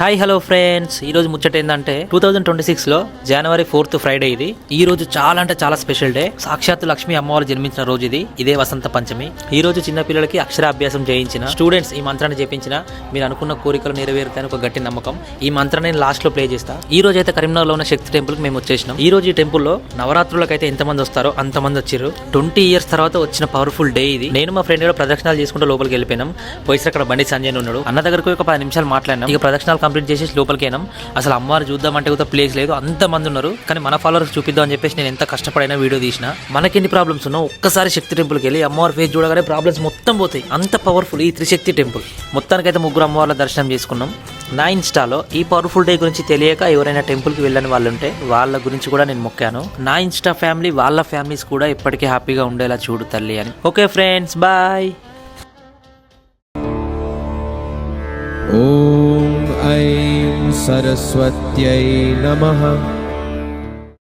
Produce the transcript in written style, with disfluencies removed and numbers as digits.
Hi hello friends, ఈ రోజు ముచ్చట ఏంటంటే 2026 లో జనవరి 4th ఫ్రైడే. ఈ రోజు చాలా అంటే చాలా స్పెషల్ డే. సాక్షాత్తు లక్ష్మీ అమ్మవారు జన్మించిన రోజు ఇదే వసంత పంచమి. ఈ రోజు చిన్న పిల్లలకి అక్షరాభ్యాసం చేయించిన స్టూడెంట్స్ ఈ మంత్రాన్ని చేపించిన మీరు అనుకున్న కోరికలు నెరవేరుతాయని ఒక గట్టి నమ్మకం. ఈ మంత్రాన్ని నేను లాస్ట్ లో ప్లే చేస్తా. ఈ రోజు అయితే కరీంనగర్ లో ఉన్న శక్తి టెంపుల్ కి మేము వచ్చేసినాం. ఈ రోజు ఈ టెంపుల్ లో నవరాత్రులకు అయితే ఎంతమంది వస్తారో అంతమంది వచ్చారు. 20 years తర్వాత వచ్చిన పవర్ఫుల్ డే ఇది. నేను మా ఫ్రెండ్ కూడా ప్రదక్షిణాలు చేసుకుంటూ లోపలికి వెళ్ళిపోయినాం. పోయి అక్కడ బండి సంజయ్ ఉన్నాడు. అన్న దగ్గరకు ఒక 10 నిమిషాలు మాట్లాడినాం. ఇక ప్రదక్షిణాలు కంప్లీట్ చేసి లోపలికి అయినాం. అసలు అమ్మవారు చూద్దామంటే కూడా ప్లేస్ లేదు, అంత మంది ఉన్నారు. కానీ మన ఫాలోవర్స్ చూపిద్దాం అని చెప్పేసి నేను ఎంత కష్టపడైనా వీడియో తీసిన. మనకెన్ని ప్రాబ్లమ్స్ ఉన్నా ఒక్కసారి శక్తి టెంపుల్కి వెళ్ళి అమ్మవారి ఫేస్ చూడగానే ప్రాబ్లమ్స్ మొత్తం పోతాయి. అంత పవర్ఫుల్ ఈ త్రిశక్తి టెంపుల్. మొత్తానికైతే ముగ్గురు అమ్మవార్ల దర్శనం చేసుకున్నాం. నా ఇన్స్టాలో ఈ పవర్ఫుల్ డే గురించి తెలియక ఎవరైనా టెంపుల్కి వెళ్ళని వాళ్ళు ఉంటే వాళ్ళ గురించి కూడా నేను మొక్కాను. నా ఇన్స్టా ఫ్యామిలీ వాళ్ళ ఫ్యామిలీస్ కూడా ఎప్పటికీ హ్యాపీగా ఉండేలా చూడు తల్లి అని. Okay friends, bye. ఓం ఐం సరస్వత్యై నమః.